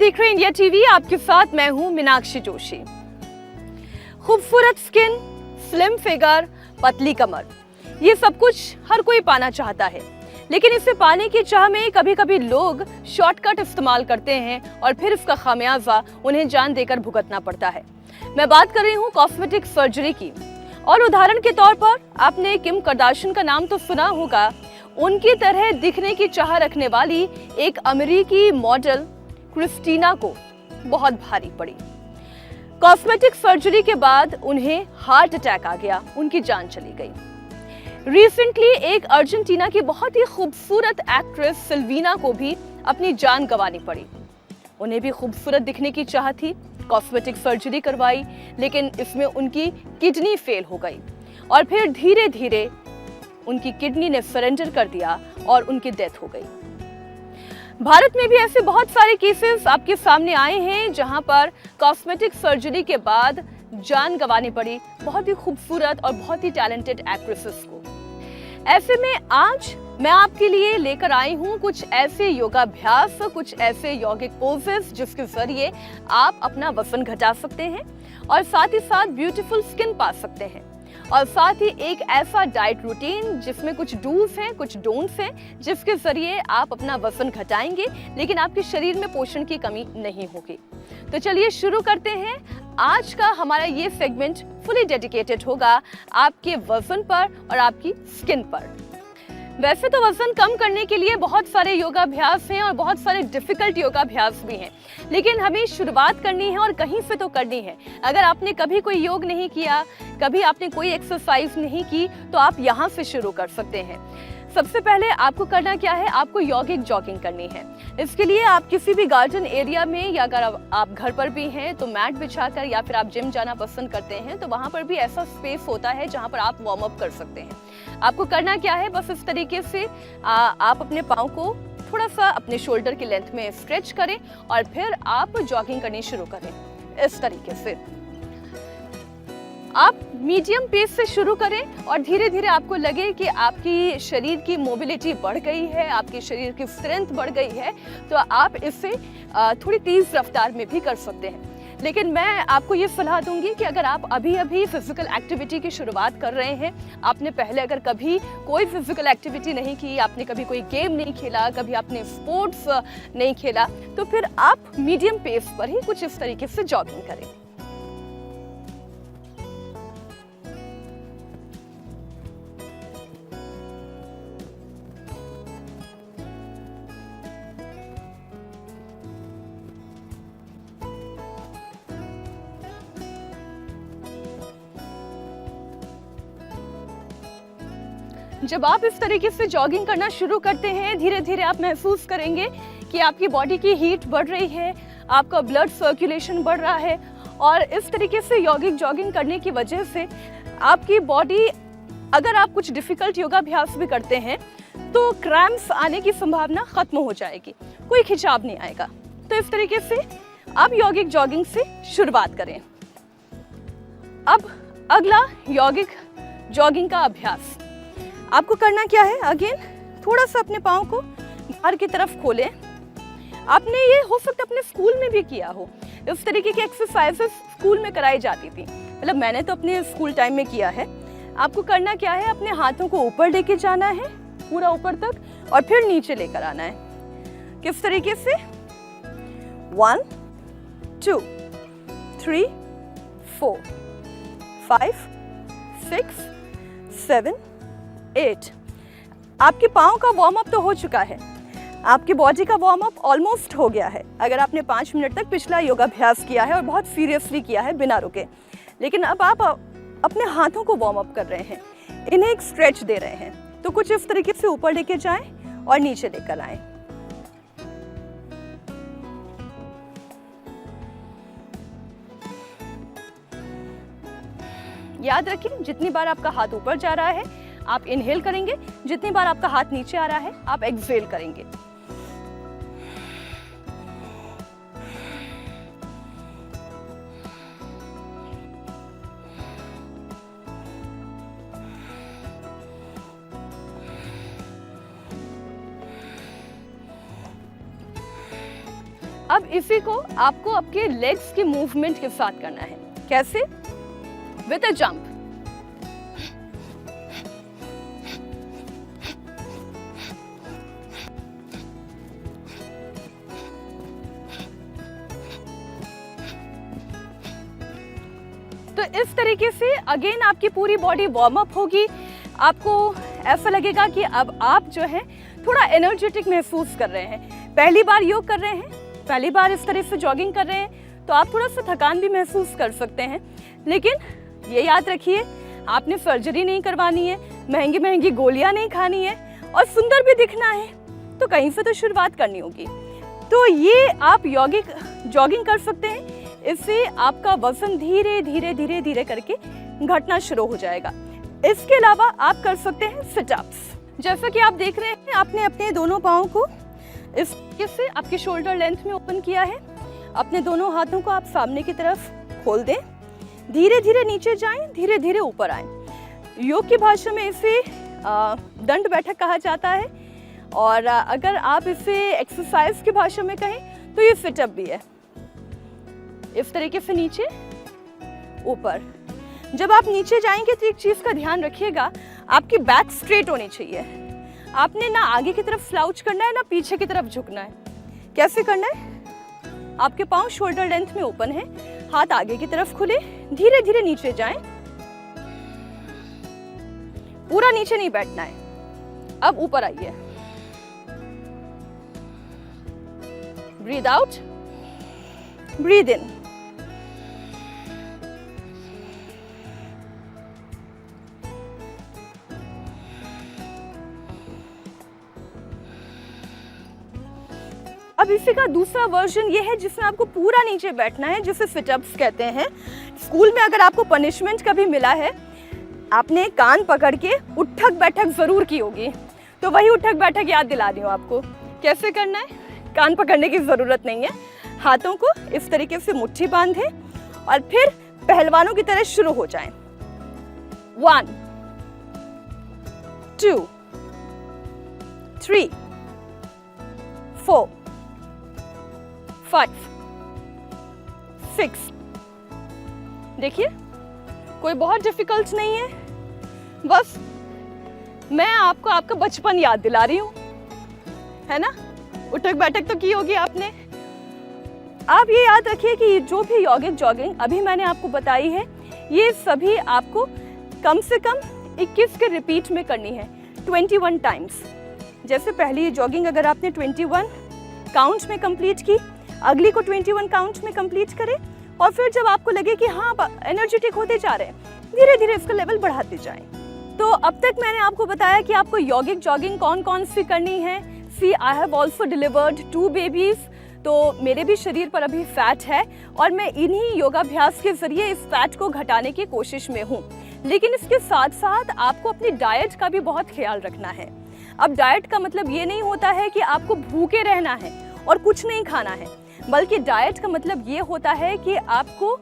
देख रहे हैं इंडिया टीवी। आपके साथ मैं हूं मीनाक्षी जोशी। खूबसूरत स्किन, स्लिम फिगर, पतली कमर, ये सब कुछ हर कोई पाना चाहता है, लेकिन इसे पाने की चाह में कभी कभी लोग शॉर्टकट इस्तेमाल करते हैं और फिर इसका खामियाजा उन्हें जान देकर भुगतना पड़ता है। मैं बात कर रही हूँ कॉस्मेटिक सर्जरी की। और उदाहरण के तौर पर आपने किम कार्दाशियन का नाम तो सुना होगा। उनकी तरह दिखने की चाह रखने वाली एक अमेरिकी मॉडल क्रिस्टीना को बहुत भारी पड़ी। कॉस्मेटिक सर्जरी के बाद उन्हें हार्ट अटैक आ गया, उनकी जान चली गई। रिसेंटली एक अर्जेंटीना की बहुत ही खूबसूरत एक्ट्रेस सिल्वीना को भी अपनी जान गंवानी पड़ी। उन्हें भी खूबसूरत दिखने की चाह थी, कॉस्मेटिक सर्जरी करवाई, लेकिन इसमें उनकी किडनी फेल हो गई और फिर धीरे धीरे उनकी किडनी ने सरेंडर कर दिया और उनकी डेथ हो गई। भारत में भी ऐसे बहुत सारे केसेस आपके सामने आए हैं जहां पर कॉस्मेटिक सर्जरी के बाद जान गंवानी पड़ी बहुत ही खूबसूरत और बहुत ही टैलेंटेड एक्ट्रेसेस को। ऐसे में आज मैं आपके लिए लेकर आई हूं कुछ ऐसे योगाभ्यास, कुछ ऐसे यौगिक पोजेस जिसके जरिए आप अपना वजन घटा सकते हैं और साथ ही साथ ब्यूटीफुल स्किन पा सकते हैं, और साथ ही एक ऐसा डाइट रूटीन जिसमें कुछ डूज हैं, कुछ डोंट्स हैं, जिसके जरिए आप अपना वजन घटाएंगे लेकिन आपके शरीर में पोषण की कमी नहीं होगी। तो चलिए शुरू करते हैं। आज का हमारा ये सेगमेंट फुली डेडिकेटेड होगा आपके वजन पर और आपकी स्किन पर। वैसे तो वजन कम करने के लिए बहुत सारे योगाभ्यास हैं और बहुत सारे डिफिकल्ट योगाभ्यास भी हैं, लेकिन हमें शुरुआत करनी है और कहीं से तो करनी है। अगर आपने कभी कोई योग नहीं किया, कभी आपने कोई एक्सरसाइज नहीं की, तो आप यहाँ से शुरू कर सकते हैं। सबसे पहले आपको करना क्या है, आपको यौगिक जॉगिंग करनी है। इसके लिए आप किसी भी गार्डन एरिया में, या अगर आप घर पर भी हैं तो मैट बिछाकर, या फिर आप जिम जाना पसंद करते हैं तो वहां पर भी ऐसा स्पेस होता है जहां पर आप वार्म अप कर सकते हैं। आपको करना क्या है, बस इस तरीके से आप अपने पाँव को थोड़ा सा अपने शोल्डर की लेंथ में स्ट्रेच करें और फिर आप जॉगिंग करनी शुरू करें। इस तरीके से आप मीडियम पेस से शुरू करें और धीरे धीरे आपको लगे कि आपकी शरीर की मोबिलिटी बढ़ गई है, आपके शरीर की स्ट्रेंथ बढ़ गई है, तो आप इसे थोड़ी तेज रफ्तार में भी कर सकते हैं। लेकिन मैं आपको ये सलाह दूंगी कि अगर आप अभी अभी फिजिकल एक्टिविटी की शुरुआत कर रहे हैं, आपने पहले अगर कभी कोई फिजिकल एक्टिविटी नहीं की, आपने कभी कोई गेम नहीं खेला, कभी आपने स्पोर्ट्स नहीं खेला, तो फिर आप मीडियम पेस पर ही कुछ इस तरीके से जॉगिंग करें। जब आप इस तरीके से जॉगिंग करना शुरू करते हैं, धीरे धीरे आप महसूस करेंगे कि आपकी बॉडी की हीट बढ़ रही है, आपका ब्लड सर्कुलेशन बढ़ रहा है, और इस तरीके से यौगिक जॉगिंग करने की वजह से आपकी बॉडी, अगर आप कुछ डिफिकल्ट योगाभ्यास भी करते हैं तो क्रैम्प्स आने की संभावना खत्म हो जाएगी, कोई खिंचाव नहीं आएगा। तो इस तरीके से आप यौगिक जॉगिंग से शुरुआत करें। अब अगला यौगिक जॉगिंग का अभ्यास। आपको करना क्या है, अगेन थोड़ा सा अपने पाँव को बाहर की तरफ खोलें। आपने ये हो सकता अपने स्कूल में भी किया हो, इस तरीके की एक्सरसाइजेस स्कूल में कराई जाती थी, मतलब मैंने तो अपने स्कूल टाइम में किया है। आपको करना क्या है, अपने हाथों को ऊपर लेके जाना है पूरा ऊपर तक, और फिर नीचे लेकर आना है। किस तरीके से, 1 2 3 4 5 6 7 8। आपके पाँव का वार्म अप तो हो चुका है, आपकी बॉडी का वार्म अप ऑलमोस्ट हो गया है। अगर आपने 5 मिनट तक पिछला योगाभ्यास किया है और बहुत सीरियसली किया है बिना रुके, लेकिन अब आप अपने हाथों को वार्म अप कर रहे हैं, इन्हें एक स्ट्रेच दे रहे हैं। तो कुछ इस तरीके से ऊपर लेके जाएं और नीचे लेकर आएं। याद रखिए, जितनी बार आपका हाथ ऊपर जा रहा है आप इनहेल करेंगे, जितनी बार आपका हाथ नीचे आ रहा है आप एक्सहेल करेंगे। अब इसी को आपको आपके लेग्स के मूवमेंट के साथ करना है। कैसे? With a jump. तो इस तरीके से अगेन आपकी पूरी बॉडी वार्म अप होगी। आपको ऐसा लगेगा कि अब आप जो है थोड़ा एनर्जेटिक महसूस कर रहे हैं। पहली बार योग कर रहे हैं, पहली बार इस तरह से जॉगिंग कर रहे हैं, तो आप थोड़ा सा थकान भी महसूस कर सकते हैं। लेकिन ये याद रखिए, आपने सर्जरी नहीं करवानी है, महंगी महंगी गोलियां नहीं खानी है, और सुंदर भी दिखना है तो कहीं से तो शुरुआत करनी होगी। तो ये आप जॉगिंग कर सकते हैं। इससे आपका वजन धीरे धीरे धीरे धीरे करके घटना शुरू हो जाएगा। इसके अलावा आप कर सकते हैं सिटअप्स। जैसा कि आप देख रहे हैं, आपने अपने दोनों पाँव को इस तरीके से आपके शोल्डर लेंथ में ओपन किया है। अपने दोनों हाथों को आप सामने की तरफ खोल दें, धीरे धीरे नीचे जाएं, धीरे धीरे ऊपर आएं। योग की भाषा में इसे दंड बैठक कहा जाता है, और अगर आप इसे एक्सरसाइज की भाषा में कहें तो ये सिटअप भी है। इस तरीके से नीचे ऊपर। जब आप नीचे जाएंगे तो एक चीज का ध्यान रखिएगा, आपकी बैक स्ट्रेट होनी चाहिए। आपने ना आगे की तरफ स्लाउच करना है, ना पीछे की तरफ झुकना है। कैसे करना है? आपके पाँव शोल्डर लेंथ में ओपन है, हाथ आगे की तरफ खुले, धीरे धीरे नीचे जाएं। पूरा नीचे नहीं बैठना है। अब ऊपर आइए, ब्रीद आउट, ब्रीद इन। अब इसी का दूसरा वर्जन ये है जिसमें आपको पूरा नीचे बैठना है, जिसे सिटअप्स कहते हैं। स्कूल में अगर आपको पनिशमेंट कभी मिला है, आपने कान पकड़ के उठक बैठक जरूर की होगी, तो वही उठक बैठक याद दिला रही हूँ आपको। कैसे करना है? कान पकड़ने की जरूरत नहीं है। हाथों को इस तरीके से मुट्ठी बांधे और फिर पहलवानों की तरह शुरू हो जाएं। 1 2 3 4 5 6। देखिए, कोई बहुत डिफिकल्ट नहीं है, बस मैं आपको आपका बचपन याद दिला रही हूं, है ना? उठक बैठक तो की होगी आपने। आप ये याद रखिए कि जो भी यौगिक जॉगिंग अभी मैंने आपको बताई है, ये सभी आपको कम से कम 21 के रिपीट में करनी है, 21 टाइम्स। जैसे पहली जॉगिंग अगर आपने 21 काउंट में कंप्लीट की, अगली को 21 काउंट में कंप्लीट करें, और फिर जब आपको लगे कि हाँ एनर्जेटिक होते जा रहे हैं, धीरे धीरे इसका लेवल बढ़ाते जाएं। तो अब तक मैंने आपको बताया कि आपको यौगिक जॉगिंग कौन कौन सी करनी है। See I have also delivered 2 babies, तो मेरे भी शरीर पर अभी फैट है, और मैं इन्हीं योगाभ्यास के जरिए इस फैट को घटाने की कोशिश में हूँ। लेकिन इसके साथ साथ आपको अपनी डाइट का भी बहुत ख्याल रखना है। अब डाइट का मतलब ये नहीं होता है कि आपको भूखे रहना है और कुछ नहीं खाना है, बल्कि डाइट का मतलब ये होता है कि आपको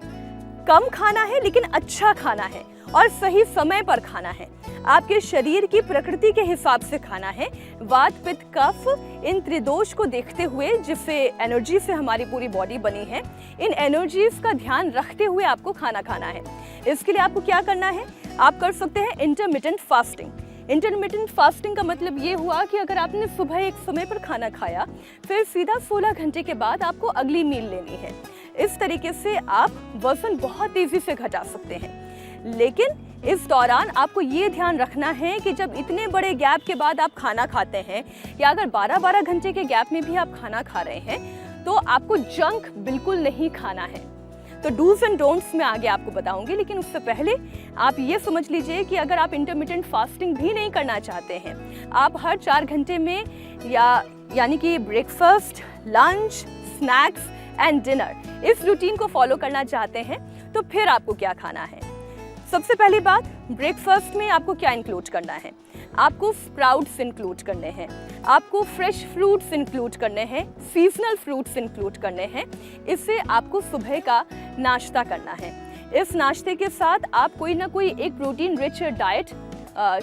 कम खाना है लेकिन अच्छा खाना है, और सही समय पर खाना है। आपके शरीर की प्रकृति के हिसाब से खाना है। वात पित्त कफ इन त्रिदोष को देखते हुए, जिससे एनर्जी से हमारी पूरी बॉडी बनी है, इन एनर्जीज का ध्यान रखते हुए आपको खाना खाना है। इसके लिए आपको क्या करना है? आप कर सकते हैं इंटरमिटेंट फास्टिंग। इंटरमिटेंट फास्टिंग का मतलब ये हुआ कि अगर आपने सुबह एक समय पर खाना खाया, फिर सीधा 16 घंटे के बाद आपको अगली मील लेनी है। इस तरीके से आप वजन बहुत तेजी से घटा सकते हैं। लेकिन इस दौरान आपको ये ध्यान रखना है कि जब इतने बड़े गैप के बाद आप खाना खाते हैं, या अगर 12-12 घंटे के गैप में भी आप खाना खा रहे हैं, तो आपको जंक बिल्कुल नहीं खाना है। तो डूज एंड डोंट्स मैं आगे आपको बताऊंगी, लेकिन उससे पहले आप ये समझ लीजिए कि अगर आप इंटरमिटेंट फास्टिंग भी नहीं करना चाहते हैं, आप हर 4 घंटे में यानी कि breakfast, lunch, snacks and dinner, इस रूटीन को फॉलो करना चाहते हैं, तो फिर आपको क्या खाना है? सबसे पहली बात, ब्रेकफास्ट में आपको क्या इंक्लूड करना है? आपको स्प्राउट्स इंक्लूड करने हैं, आपको फ्रेश फ्रूट्स इंक्लूड करने हैं, सीजनल फ्रूट्स इंक्लूड करने हैं। इससे आपको सुबह का नाश्ता करना है। इस नाश्ते के साथ आप कोई ना कोई एक प्रोटीन रिच डाइट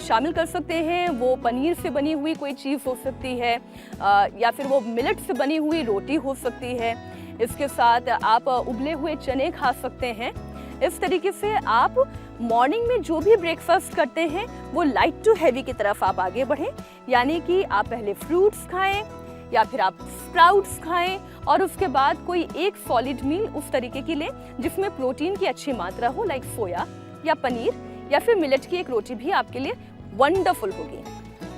शामिल कर सकते हैं। वो पनीर से बनी हुई कोई चीज़ हो सकती है, या फिर वो मिलेट से बनी हुई रोटी हो सकती है, इसके साथ आप उबले हुए चने खा सकते हैं। इस तरीके से आप मॉर्निंग में जो भी ब्रेकफास्ट करते हैं वो लाइट टू हैवी की तरफ आप आगे बढ़ें, यानी कि आप पहले फ्रूट्स खाएं या फिर आप स्प्राउट्स खाएं और उसके बाद कोई एक सॉलिड मील उस तरीके की लें जिसमें प्रोटीन की अच्छी मात्रा हो, लाइक सोया या पनीर या फिर मिलेट की एक रोटी भी आपके लिए वंडरफुल होगी।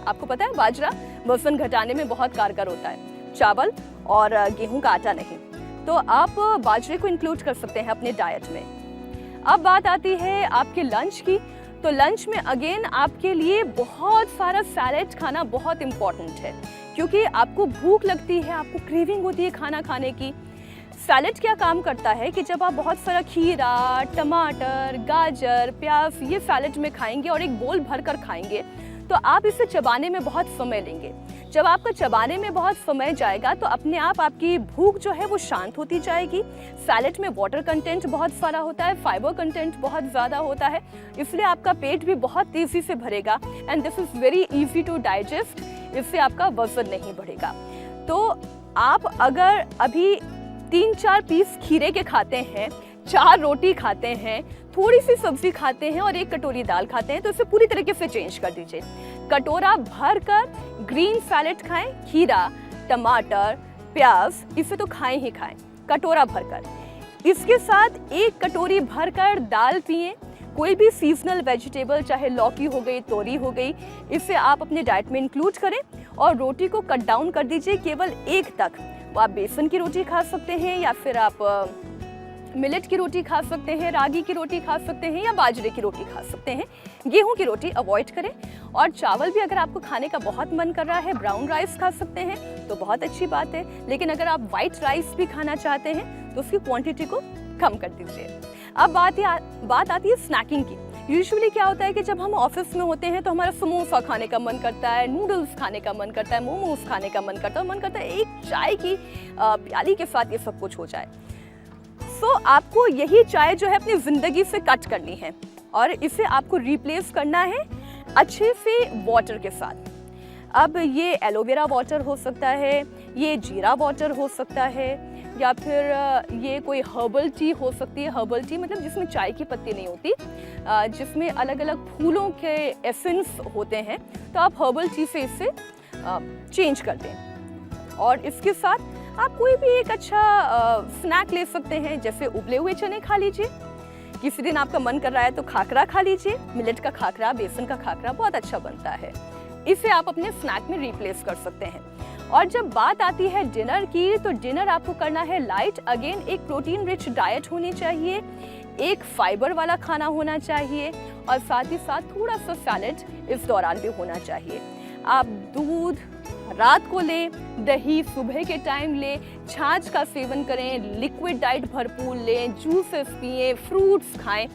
आपको पता है बाजरा वजन घटाने में बहुत कारगर होता है, चावल और गेहूं का आटा नहीं, तो आप बाजरे को इंक्लूड कर सकते हैं अपने डाइट में। अब बात आती है आपके लंच की, तो लंच में अगेन आपके लिए बहुत सारा सैलेड खाना बहुत इम्पॉर्टेंट है, क्योंकि आपको भूख लगती है, आपको क्रेविंग होती है खाना खाने की। सैलेड क्या काम करता है कि जब आप बहुत सारा खीरा, टमाटर, गाजर, प्याज ये सैलेड में खाएंगे और एक बोल भर कर खाएंगे तो आप इसे चबाने में बहुत समय लेंगे। जब आपका चबाने में बहुत समय जाएगा तो अपने आप आपकी भूख जो है वो शांत होती जाएगी। सैलेड में वाटर कंटेंट बहुत सारा होता है, फाइबर कंटेंट बहुत ज़्यादा होता है, इसलिए आपका पेट भी बहुत तेज़ी से भरेगा and this is very easy to digest. इससे आपका वजन नहीं बढ़ेगा। तो आप अगर अभी 3-4 पीस खीरे के खाते हैं, 4 रोटी खाते हैं, थोड़ी सी सब्जी खाते हैं और 1 कटोरी दाल खाते हैं, तो इसे पूरी तरीके से चेंज कर दीजिए। कटोरा भर कर ग्रीन सैलेड खाएं, खीरा, टमाटर, प्याज, इसे तो खाएं ही खाएं, कटोरा भरकर। इसके साथ 1 कटोरी भरकर दाल पिएं, कोई भी सीजनल वेजिटेबल, चाहे लौकी हो गई, तोरी हो गई, इसे आप अपने डाइट में इंक्लूड करें और रोटी को कट डाउन कर दीजिए केवल 1 तक। वो आप बेसन की रोटी खा सकते हैं या फिर आप मिलेट की रोटी खा सकते हैं, रागी की रोटी खा सकते हैं या बाजरे की रोटी खा सकते हैं। गेहूं की रोटी अवॉइड करें और चावल भी अगर आपको खाने का बहुत मन कर रहा है, ब्राउन राइस खा सकते हैं तो बहुत अच्छी बात है, लेकिन अगर आप वाइट राइस भी खाना चाहते हैं तो उसकी क्वांटिटी को कम कर दीजिए। अब बात आती है स्नैकिंग की। यूजुअली क्या होता है कि जब हम ऑफिस में होते हैं तो हमारा समोसा खाने का मन करता है, नूडल्स खाने का मन करता है, मोमोज खाने का मन करता है एक चाय की प्याली के साथ ये सब कुछ हो जाए। सो आपको यही चाय जो है अपनी ज़िंदगी से कट करनी है और इसे आपको रिप्लेस करना है अच्छे से वाटर के साथ। अब ये एलोवेरा वाटर हो सकता है, ये जीरा वाटर हो सकता है, या फिर ये कोई हर्बल टी हो सकती है। हर्बल टी मतलब जिसमें चाय की पत्ती नहीं होती, जिसमें अलग अलग फूलों के एसेंस होते हैं, तो आप हर्बल टी से इसे चेंज कर दें। और इसके साथ आप कोई भी एक अच्छा स्नैक ले सकते हैं, जैसे उबले हुए चने खा लीजिए, किसी दिन आपका मन कर रहा है तो खाकरा खा लीजिए, मिलेट का खाकरा, बेसन का खाकरा बहुत अच्छा बनता है, इसे आप अपने स्नैक में रिप्लेस कर सकते हैं। और जब बात आती है डिनर की, तो डिनर आपको करना है लाइट। अगेन एक प्रोटीन रिच डाइट होनी चाहिए, एक फाइबर वाला खाना होना चाहिए और साथ ही साथ थोड़ा सा सैलेड इस दौरान भी होना चाहिए। आप दूध रात को लें, दही सुबह के टाइम लें, छाछ का सेवन करें, लिक्विड डाइट भरपूर लें, जूसेस पिएं, फ्रूट्स खाएं।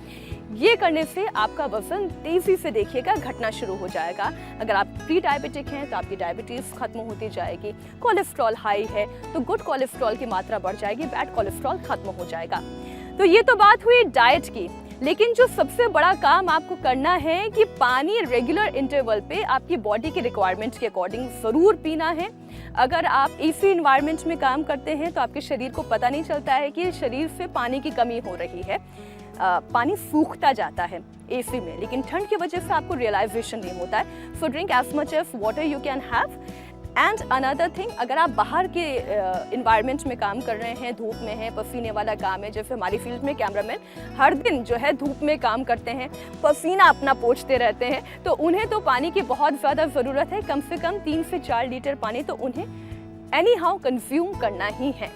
ये करने से आपका वजन तेजी से देखिएगा घटना शुरू हो जाएगा। अगर आप प्री डायबिटिक हैं तो आपकी डायबिटीज खत्म होती जाएगी। कोलेस्ट्रॉल हाई है तो गुड कोलेस्ट्रॉल की मात्रा बढ़ जाएगी, बैड कोलेस्ट्रॉल खत्म हो जाएगा। तो ये तो बात हुई डाइट की, लेकिन जो सबसे बड़ा काम आपको करना है कि पानी रेगुलर इंटरवल पे आपकी बॉडी के रिक्वायरमेंट के अकॉर्डिंग ज़रूर पीना है। अगर आप एसी इन्वायरमेंट में काम करते हैं तो आपके शरीर को पता नहीं चलता है कि शरीर से पानी की कमी हो रही है, पानी सूखता जाता है एसी में, लेकिन ठंड की वजह से आपको रियलाइजेशन नहीं होता है। So drink as much as water you can have. And another thing, अगर आप बाहर के इन्वायरमेंट में काम कर रहे हैं, धूप में हैं, पसीने वाला काम है, जैसे हमारी फील्ड में कैमरामैन हर दिन जो है धूप में काम करते हैं, पसीना अपना पोंछते रहते हैं, तो उन्हें तो पानी की बहुत ज़्यादा ज़रूरत है। कम से कम 3 से 4 लीटर पानी तो उन्हें एनी हाउ कंज्यूम करना ही है।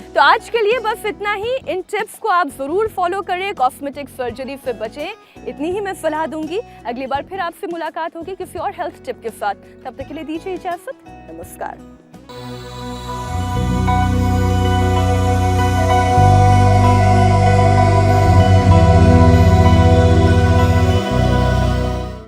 तो आज के लिए बस इतना ही। इन टिप्स को आप ज़रूर फॉलो करें, कॉस्मेटिक सर्जरी से बचें, इतनी ही मैं सलाह दूंगी। अगली बार फिर आपसे मुलाकात होगी किसी और हेल्थ टिप के साथ। तब तक के लिए दीजिए इजाज़त। नमस्कार।